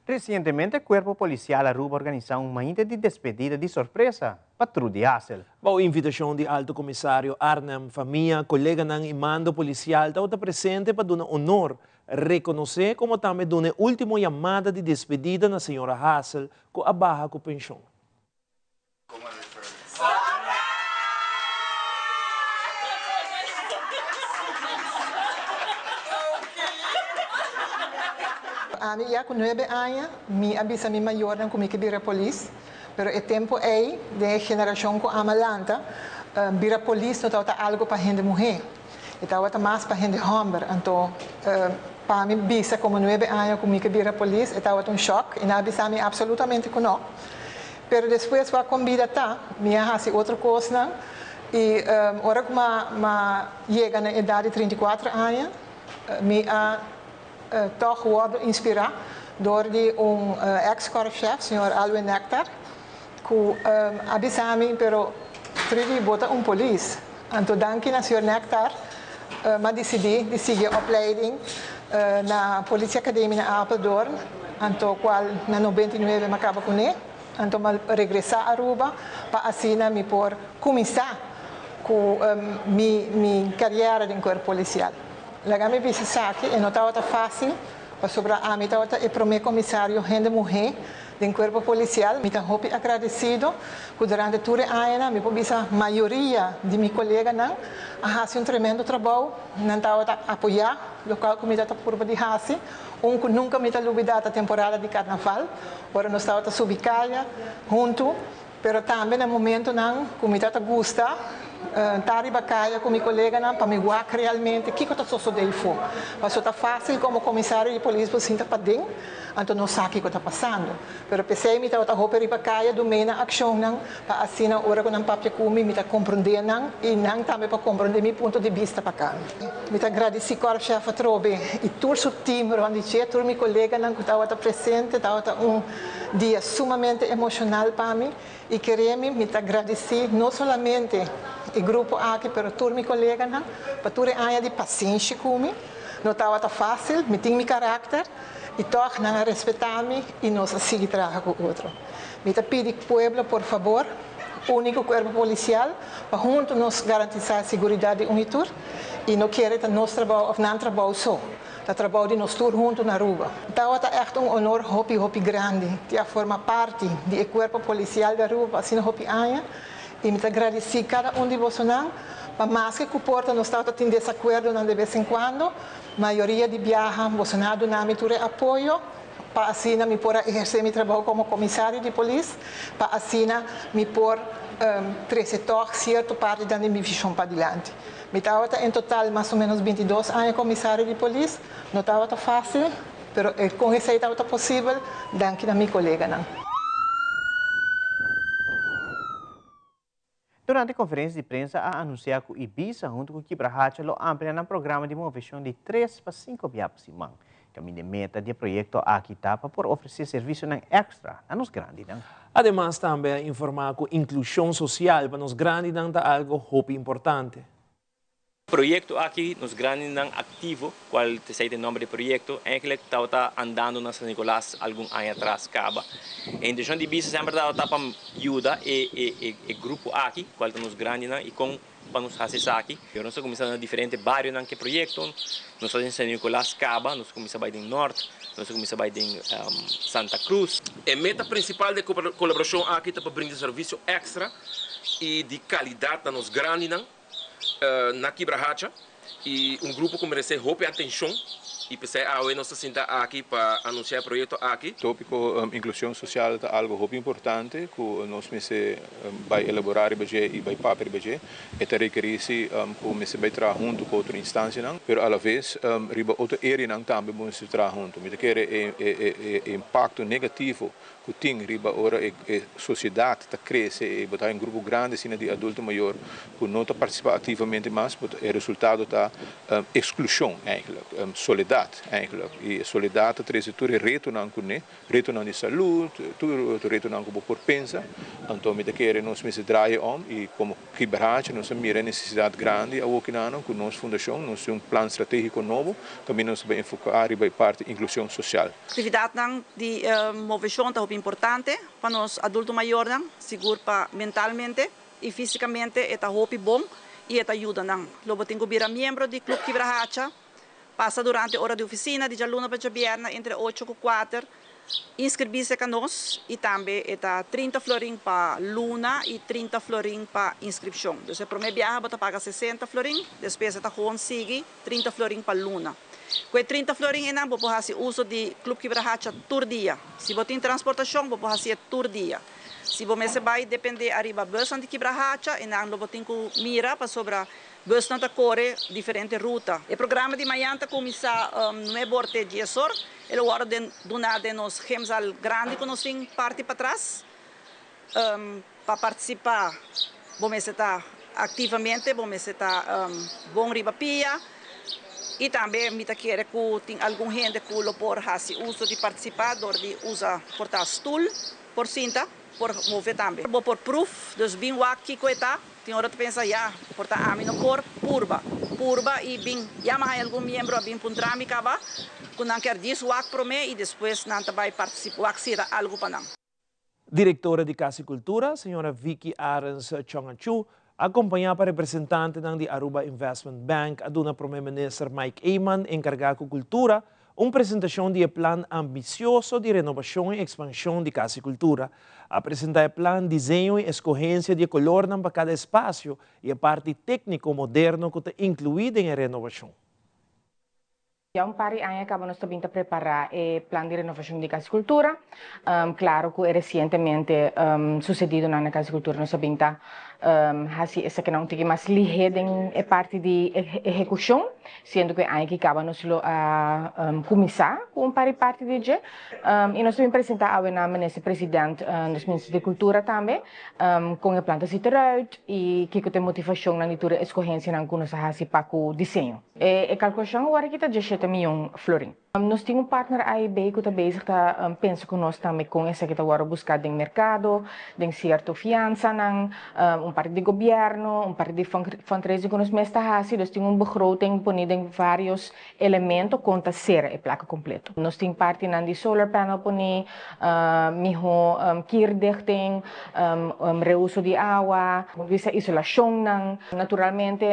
Recentemente, o Corpo Policial Aruba organizou uma ida de despedida de surpresa para Trudy Hassel. A invitação do Alto Comissário Arnhem Famia, colega ng imando policial, está presente para dar honor, reconhecer como também dar a última chamada de despedida na senhora Hassel com a barra com pensão. Ami já com 9 anos, me avisa mi maior não comigo vira polícia, pero o tempo é de geração com amalanta, vira polícia não tá algo para gente mulher, então tá mais para gente homem, então para mim visa como 9 anos comigo vira polícia, então é choque e não avisa mi absolutamente que não, pero depois vai convidar tá, me hace outra coisa e hora que chega na idade de 34 anos, me toch worden inspirado door ex-korpschef, senhor Alwin Nectar. ku abisami pero trivi bota polis. Anto danki na Sr. Nectar, ma decidi de seguir opleiding na Politie Academie na Apeldoorn, anto qual na 99 acaba com ele, anto mal regressar a Aruba, para assim me por começar com minha carreira de corpo policial. Laga me visse aqui e não estava fácil, para sobrar a mim estava o primeiro comissário rende mulher do corpo policial, me está muito agradecido, que durante toda a ano, me por a maioria de meus colegas não, faz tremendo trabalho, não estava apoiar, local que me está por de fazer, que nunca me está duvidado a temporada de carnaval, agora nós estava subicaia junto, pero também no momento não, que me está gosta, tari bacaia com meu colega não, para me guardar realmente o que está sucedendo fora. Mas está fácil como comissário de polícia para sentar para dentro, então não sabe o que está passando. Pero pensei me estava roupa de bacaia do meio na ação não, para assim na hora que não papia comigo, me está compreender não e não também para compreender meu ponto de vista para cá. Me está agradecer ao chefe Trobe e todo o time, onde tinha todo meu colega não que estava presente, estava dia sumamente emocional para mim e queria-me me agradecer não somente o grupo aqui, pero todos meus colegas, para toda a área de paciência comigo, não estava fácil, me tinha meu caráter e todos não respeitar-me e nós seguir trabalhar com o outro. Me pedi ao povo, por favor, único corpo policial, para juntos nós garantizar a segurança de unitur e não querer que nosso trabalho, ou não trabalho só. O trabalho de nós todos juntos na Aruba. Então, é echt honor hopi grande de formar parte do corpo policial da Aruba, assim hopi anos. E me agradecer cada de vocês, para mais que porta nós estamos em desacordo de vez em quando, a maioria de viagens, vocês dão me apoio, para assim me por exercer meu trabalho como comissário de polícia, para assim me por trazer certa parte da minha visão para adiante. Me estava em total mais ou menos 22 anos comissário de polícia, não estava fácil, mas com isso estava possível, danke a minha colega. Durante a conferência de prensa, a anunciar que o Ibiza, junto com o Quibrahacha, lo amplia no programa de inovação de 3 para 5 biapos simang. Caminho de meta do projeto aqui tapa por oferecer serviço extra a nos grandes. Además, também informar que a inclusão social para nos grandes é algo muito importante. Proyecto aquí nos grandes activo, cual te sei o nome do projeto, eigenlijk estava andando na San Nicolás algum ano atrás acaba. A intenção de Ibiza sempre estava para ajudar o grupo aqui, qual nos grandes e com para nos fazer aqui. Nós começamos em diferentes bairros naquele projeto. Nós estamos em San Nicolás Caba, nós começamos em Norte, nós começamos em Santa Cruz. A meta principal da colaboração aqui é para brindar serviço extra e de qualidade nos grandes na Quibrahacha e grupo que merece roupa e atenção e pensei nós estamos aqui para anunciar o projeto aqui. O tópico inclusão social é algo muito importante que nós vai elaborar e vai papel e te requer-se que vai trabalhar junto com outra instância, mas à vez riba outra área também vamos trabalhar junto. Me quer impacto negativo que tem riba ora a sociedade está cresce e botar em grupo grande assim de adulto maior que não está participa ativamente mais, mas o resultado está exclusão eigenlijk, soledade eigenlijk. E a soledade traz tudo retornando com retornando de saúde, tudo retornando com por pensa. Então me quer nós me se draai e como Quibrahacha nós mira a necessidade grande a Wokinano com nossa fundação, nós temos plano estratégico novo, também nós vai enfocar e vai parte inclusão social. Atividade de inovação é importante para nós adultos maiores, seguro para mentalmente e fisicamente é muito bom e é ajuda. Logo tenho que ser membro do Clube Quibrahacha, passa durante a hora de oficina de luna para viernes entre 8 e 4, inscrever-se com nós e também é 30 florin para luna e 30 florin para inscrição. Então, se primeiro viagem, você paga 60 florin, depois você consegue 30 florin para luna. Com 30 florin, você pode fazer uso de Clube Quibrahacha todo dia. Se você tem transportação, você pode fazer todo dia. Se você vai depender arriba bus de Quibrahacha, você tem que mirar para sobre bus não corre diferente ruta. O programa de manhã começa no é borte de Esor, ele hora de donado nos gemsal grande que nós tem parte para trás para participar. Você está ativamente, você está bom riba pia. E também me quer que tem algum gente que pode fazer uso de participar, de usar portar stool por cinta, por mover também. Por proof, dus bem wak kikoeta, tem hora tu pensa, porta ami no cor purba e bem, mas algum membro bem puntrami kaba, quando não quer disso wak pro me e depois não vai participar, wak sira algo para não. Diretora de Casicultura, senhora Vicky Arens Chongachu, acompanhada para representante de Aruba Investment Bank, aduna Primeiro-Ministro Mike Eyman, encarregado de Cultura, uma apresentação de plano ambicioso de renovação e expansão de Casicultura. Apresentar o plano, desenho e escolhência de color para cada espaço e a parte técnico moderno que está incluída em renovação. Já pari anos acabamos também de preparar o plano de renovação de casicultura. Claro que recentemente sucedido na casicultura nós também está assim essa que não tem mais ligada em parte de execução, sendo que aí que acabamos a começar com parte de je e nós também apresentar ao nesse presidente dos ministros de cultura também com o plano de eruit e que tem motivação na leitura escolhência na que nós assim para o desenho. E calculação agora que está de 7 milhões florin. Nós temos partner AIB que está bezig tá pensa que nós também com essa que está agora buscar no mercado, tem certa fiança nang parte de governo, parte de fundraising que nós mesmo assim, nós temos begroting ponido em vários elementos conta ser a placa completo. Nós temos parte na de solar panel poni, miho kirdichting, reuso de água, visa isolação nang naturalmente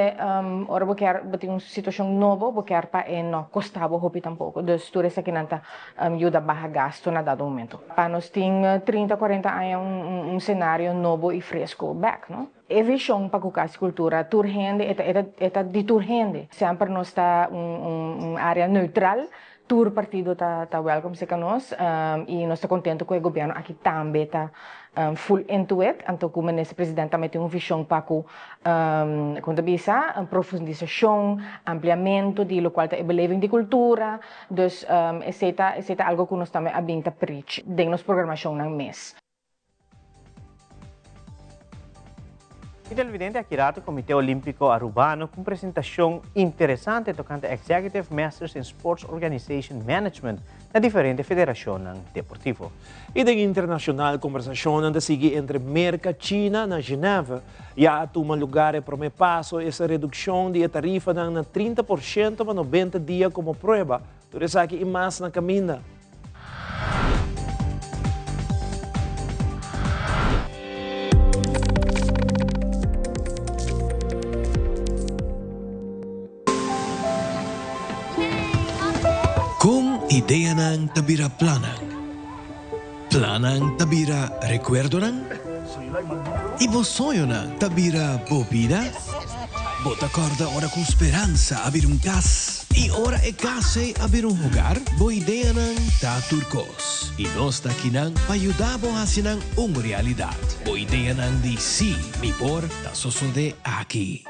ora boquer tem uma situação nova boquer pa no costava hopi tampouco. Dus tudo isso aqui não está ajuda barra gasto na dado momento. Para nós tem 30, 40 anos cenário novo e fresco back, não? A visão para a casicultura turhende é de turhende. Sempre nós está área neutral. Todo partido está welcome se nós e nós está contente com o governo aqui também está full into it. Então como nesse presidente também tem uma visão para quando bisa profundização, ampliamento de lo qual está beleving de cultura. Dus esse é algo que nós também abinta preach dentro da programação ng mês. E televidente aqui do Comitê Olímpico Arubano com apresentação interessante tocante Executive Masters in Sports Organization Management na diferente federação deportivo. E da internacional conversação anda seguir entre América e China na Geneva. Já toma lugar e primeiro passo essa redução de tarifa na 30% para 90 dias como prova. Tudo isso aqui e mais na caminho. Kung ideya ng tabira planang, planang tabira recuerdo ng, ibosoyo ng tabira bobida, botacorda ora com esperança abrir cas, e ora e case abrir lugar, bo ideya ng taturcos, e nós daqui ng payudabo hasinang realidad, bo ideya ng di si, mi por, ta sosode aqui.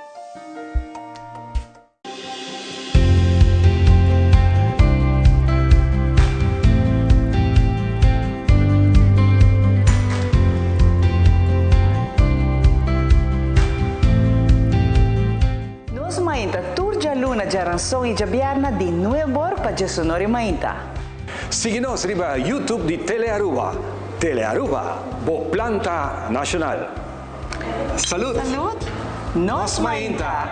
Jaranson e Jabiarna di Nuevor para Sonora Mainta. Síguenos riba YouTube de Telearuba. Telearuba, bo planta nacional. Salud. Salud. Nos Mainta.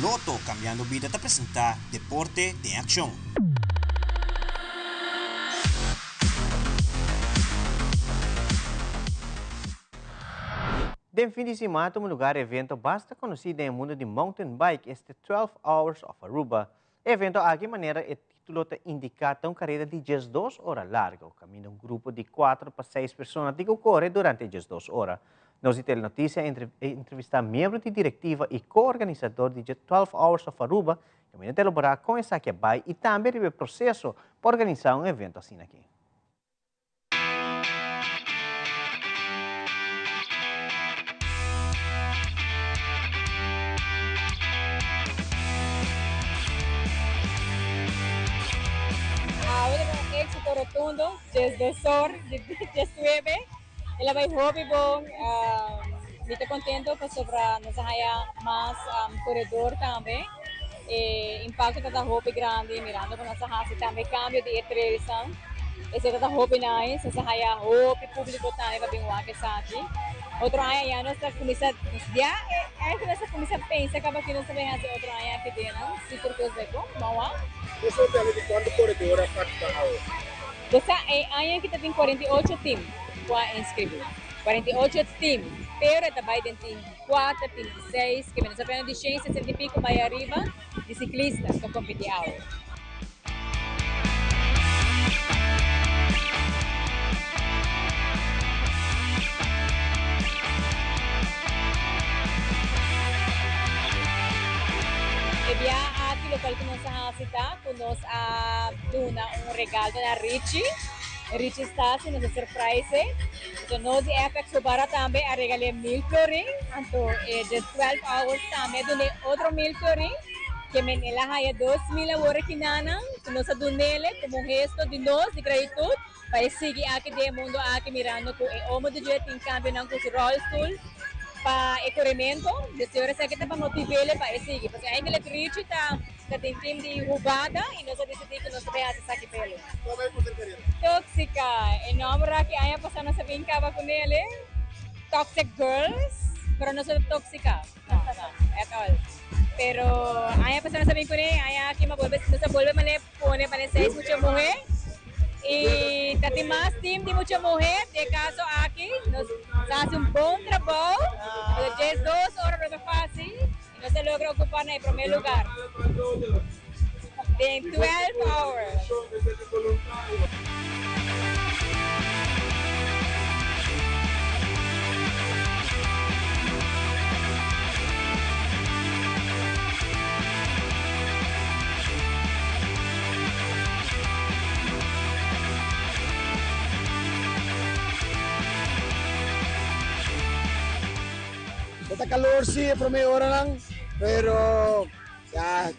Loto Cambiando Vida te presenta Deporte de Acción. De fin de semana, um lugar evento bastante conhecido no mundo de mountain bike, este 12 Hours of Aruba. Evento aqui maneira é título te indica uma carreira de 12 horas larga. Caminha um grupo de 4 para 6 pessoas que corre durante 12 horas. Nós temos notícia entrevistar membro de diretiva e co-organizador de 12 Hours of Aruba, que vai elaborar com essa que vai e também o processo para organizar um evento assim aqui. Éxito rotundo desde el sol de 19. Ela vai hobby bom. Muito contento para sobre nós haya mais corredor também. Impacto da hobby grande, mirando com nossa raça também cambio de tradição. Esse é da hobby nice, essa haya hobby público também para binguar que aqui. Outro ano já nós começa dia é que nós começa pensa que aqui nós também fazer outro ano que tem, não? Se por que os veco, vamos. Você tem de quanto corredor participa? Essa ano que tem 48 times para inscrever. 48 times. Pero também tem 4 times, 6, que menos apenas de 160 e pico vai arriba de ciclistas que competem agora. Aqui local que nós hasita, nós duna regalo da Richie. Richie está sendo nossa surprise. Então nós é para para também a regalar 1000 florin. Então de 12 hours também dune outro 1000 florin. Que menela haya 2000 horas que nana. Nós dunele como gesto de nós de gratitud para seguir aqui de mundo aqui mirando com o modo de em cambio não com rollstool. Para corrimento, de senhora se aqui para motivar ele para seguir, porque ainda ele triste tá tem time de roubada e nós decidimos que nós vamos fazer aqui para ele. Tóxica, e nome que aí passando essa brincava com ele, Toxic Girls, pero não sou tóxica, não, é tal. Pero aí passando essa brincadeira com ele, aí aqui me volve me pone para seis muita mulher. E tem mais time de muita mulher, de caso aqui, nós fazemos bom trabalho, de 2 horas não é fácil, e nós logramos ocupar no primeiro lugar. Tem 12 horas. Está calor sí, por media hora lang, pero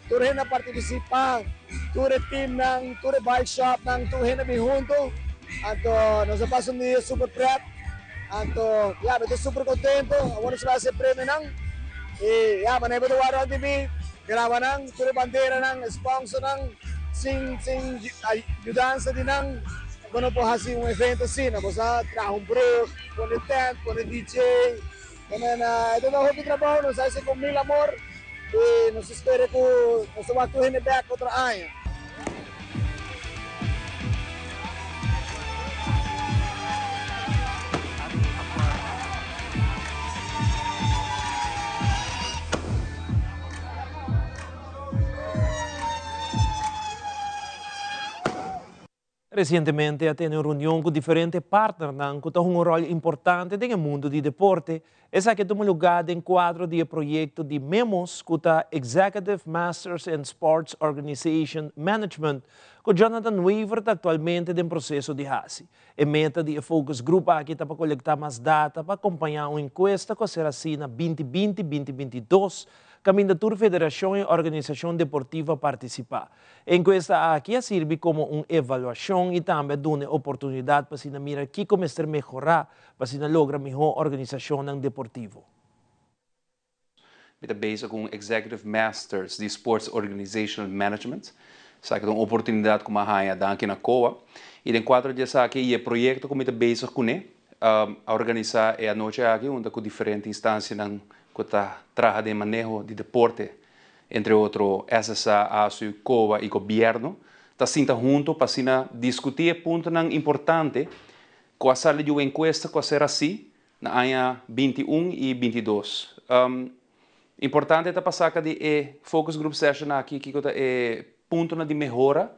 turhe na participa, turhe team ng turhe bike shop ng turhe na bihunto, anto nos pasa un día super prep, anto ya me estoy super contento, ahora se va a hacer premio nang, y ya manebe do waro TV, graba nang turhe bandera nang sponsor nang sing ayudança din nang quando po hasi un evento assim, na bosa traga un break, pone tent, pone DJ. Ito na hobby trabaho, nos hace con mil amor y nos espera que nos va a coger back otra año. Recentemente ha tenido reunião com diferentes partners que têm um rol importante no mundo do deporte. Essa aqui é um lugar em quadro do projeto de MEMOS, que é Executive Masters in Sports Organization Management, que Jonathan Weaver está atualmente em processo de RASI. A meta de focus group aqui está para coletar mais data para acompanhar uma encuesta que será assim na 2020-2022, que a Mindatur Federação e Organização Deportiva participar. A encuesta aqui serve como uma avaliação e também dá uma oportunidade para se mirar que começar a melhorar para se lograr melhor organização deportiva. Met bezig com Executive Masters de Sports Organizational Management. Sabe que é uma oportunidade como a Raia dá aqui na COA. E em 4 dias aqui é projeto como bezig com a organizar a noite aqui onde com diferentes instâncias que está trabalhando de manejo de deporte, entre outros SSA, ASU, COA e governo, está sinta junto para discutir pontos importantes com a sala de uma encuesta que será assim, na año 21 y 22. Importante é passar de focus group session aqui que é ponto de melhora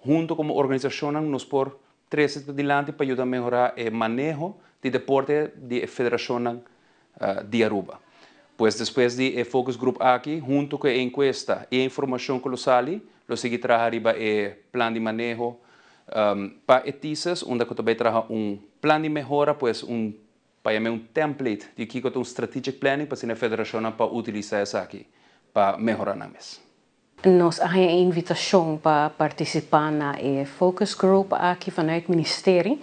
junto como organização nos por 3 adelante para ajudar a melhorar o manejo de deporte de federação de Aruba. Pois depois de focus group aqui junto com a encuesta e a informação que lo sigue trabalhar o plano de manejo para etisas onde eu também trabalho plano de melhora pois para mim template de que é strategic planning para a federação para utilizar isso aqui para melhorar na mesa. Nós temos a invitação para participar na focus group aqui vanuit o Ministério.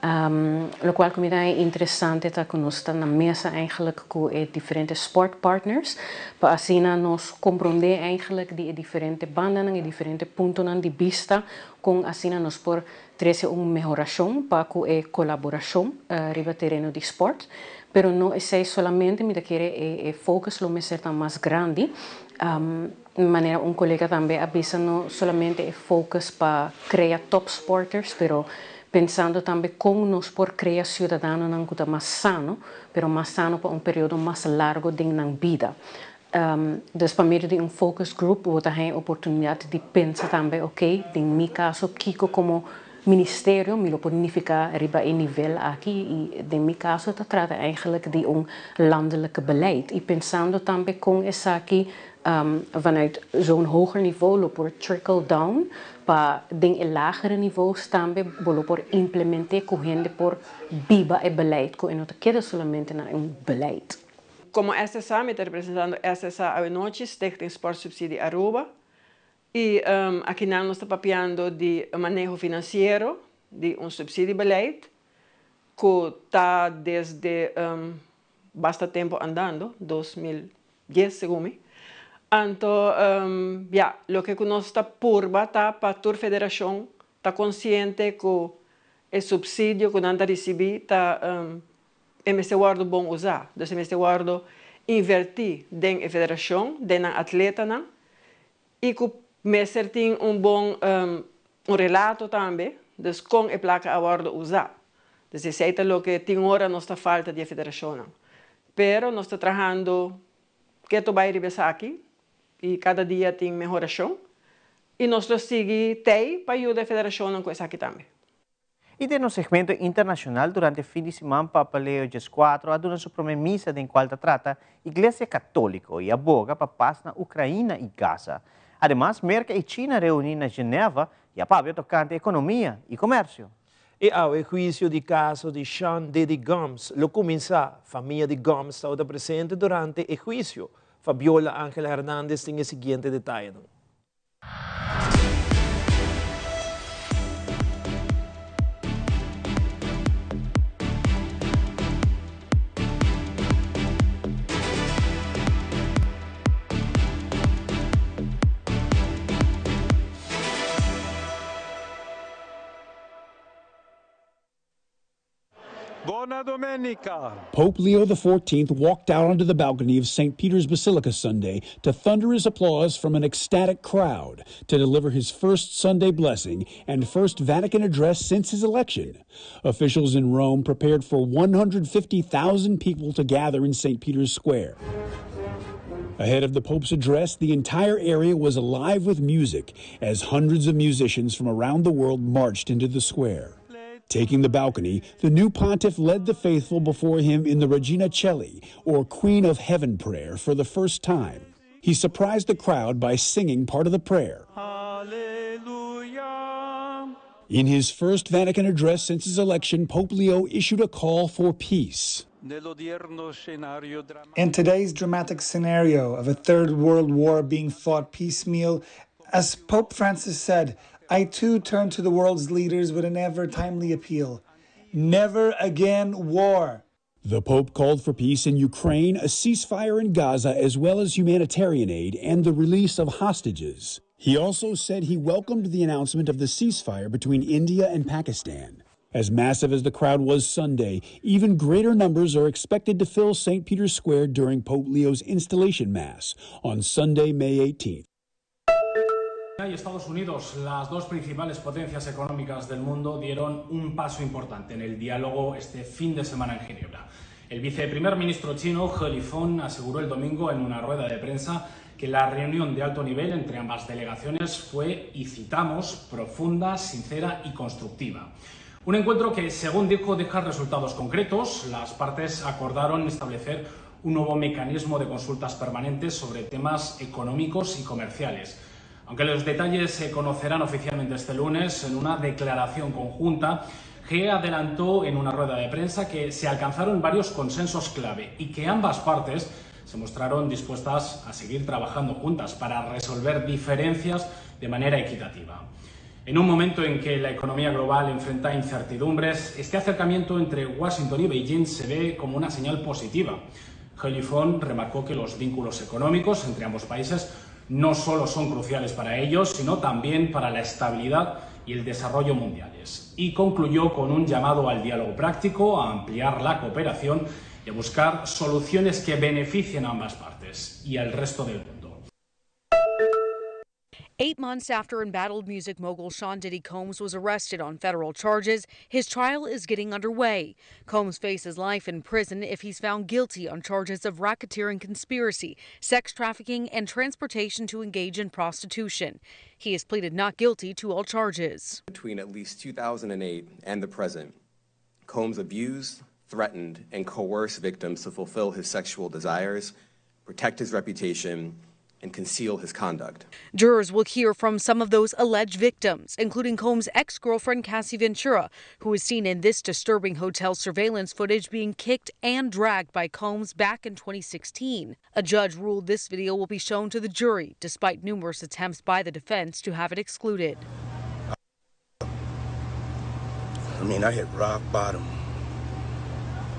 O qual é interessante estar conosco na mesa eigenlijk com diferentes sport partners para assim nós compreender eigenlijk die diferentes bandas e diferentes pontos de vista com assim nós por trazer melhoração para com a colaboração riba terreno de esporte, pero não é somente me querer focus lo me ser tão mais grande. Maneira colega também avisa não somente focus para criar top sporters, pero pensando também como nós por criar cidadãos não que mais sano, pero mais sano para período mais largo de na vida. Dus para meio de focus group, você tem a oportunidade de pensar também, ok, em meu caso, Kiko como ministério, me lo planificar riba em nível aqui e em meu caso, se trata eigenlijk de landelijk beleid. E pensando também com essa aqui, vanuit zo'n hoger niveau, por trickle down, para den lagere niveaus também, por implementar correndo por biba e beleid, que não queda somente na beleid. Como SSA, me está representando SSA Avenochi, Stichting Sport Subsídio Aruba. E aqui nós estamos papiando de manejo financeiro de subsídio beleid, que está desde bastante tempo andando, 2010, segundo. Então, o que nós está purba tá para a federação está consciente que o subsídio que nós recebemos está esse guardo bom usar, então esse guardo invertir dentro da federação, dentro da atleta, e que mesmo tem bom relato também, então com a placa a guardo usar. Então, esse é o que tem hora nossa falta de federação. Pero nós está trabalhando que tu vai revisar aqui, e cada dia tem melhoração, e nós seguimos para ajudar a federação com isso aqui também. E no segmento internacional, durante o fim de semana, Papa Leo XIV aduna sua primeira missa em qual trata a Igreja Católica e aboga para a paz na Ucrânia e Gaza. Además, América e China reúnem na Geneva e a Pablo tocante economia e comércio. E ao juízo de caso de Sean Diddy Gomes, lo começa a família de Gomes estava presente durante o juízo. Fabiola Ángela Hernández tem o seguinte detalhe. Buona domenica. Pope Leo XIV walked out onto the balcony of St. Peter's Basilica Sunday to thunderous applause from an ecstatic crowd to deliver his first Sunday blessing and first Vatican address since his election. Officials in Rome prepared for 150,000 people to gather in St. Peter's Square. Ahead of the Pope's address, the entire area was alive with music as hundreds of musicians from around the world marched into the square. Taking the balcony, the new pontiff led the faithful before him in the Regina Coeli, or Queen of Heaven prayer, for the first time. He surprised the crowd by singing part of the prayer. Hallelujah. In his first Vatican address since his election, Pope Leo issued a call for peace. In today's dramatic scenario of a third world war being fought piecemeal, as Pope Francis said, I too turn to the world's leaders with an ever-timely appeal. Never again war. The Pope called for peace in Ukraine, a ceasefire in Gaza, as well as humanitarian aid and the release of hostages. He also said he welcomed the announcement of the ceasefire between India and Pakistan. As massive as the crowd was Sunday, even greater numbers are expected to fill St. Peter's Square during Pope Leo's installation mass on Sunday, May 18th. Y Estados Unidos, las dos principales potencias económicas del mundo, dieron un paso importante en el diálogo este fin de semana en Ginebra. El viceprimer ministro chino, He Lifeng, aseguró el domingo en una rueda de prensa que la reunión de alto nivel entre ambas delegaciones fue, y citamos, profunda, sincera y constructiva. Un encuentro que, según dijo, deja resultados concretos. Las partes acordaron establecer un nuevo mecanismo de consultas permanentes sobre temas económicos y comerciales. Aunque los detalles se conocerán oficialmente este lunes, en una declaración conjunta, He adelantó en una rueda de prensa que se alcanzaron varios consensos clave y que ambas partes se mostraron dispuestas a seguir trabajando juntas para resolver diferencias de manera equitativa. En un momento en que la economía global enfrenta incertidumbres, este acercamiento entre Washington y Beijing se ve como una señal positiva. He Lifeng remarcó que los vínculos económicos entre ambos países no solo son cruciales para ellos, sino también para la estabilidad y el desarrollo mundiales. Y concluyó con un llamado al diálogo práctico, a ampliar la cooperación y a buscar soluciones que beneficien a ambas partes y al resto del mundo. 8 months after embattled music mogul Sean Diddy Combs was arrested on federal charges, his trial is getting underway. Combs faces life in prison if he's found guilty on charges of racketeering conspiracy, sex trafficking, and transportation to engage in prostitution. He has pleaded not guilty to all charges. Between at least 2008 and the present, Combs abused, threatened, and coerced victims to fulfill his sexual desires, protect his reputation, and conceal his conduct. Jurors will hear from some of those alleged victims, including Combs' ex-girlfriend Cassie Ventura, who was seen in this disturbing hotel surveillance footage being kicked and dragged by Combs back in 2016. A judge ruled this video will be shown to the jury, despite numerous attempts by the defense to have it excluded. I mean, I hit rock bottom,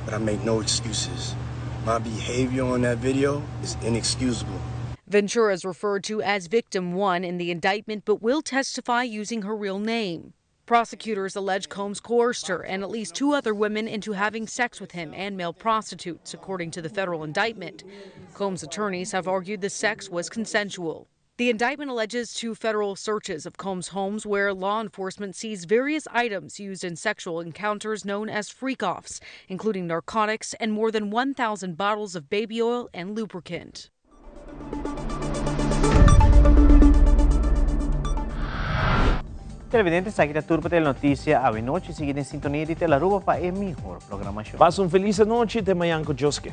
but I make no excuses. My behavior on that video is inexcusable. Ventura is referred to as Victim 1 in the indictment, but will testify using her real name. Prosecutors allege Combs coerced her and at least 2 other women into having sex with him and male prostitutes, according to the federal indictment. Combs' attorneys have argued the sex was consensual. The indictment alleges 2 federal searches of Combs' homes where law enforcement seized various items used in sexual encounters known as freak-offs, including narcotics and more than 1,000 bottles of baby oil and lubricant. Televidentes, aquí la turba de la noticia a noche. Siguen en sintonía de Tele Aruba para el mejor programación. Pasa un feliz noche de Mayanko Joske.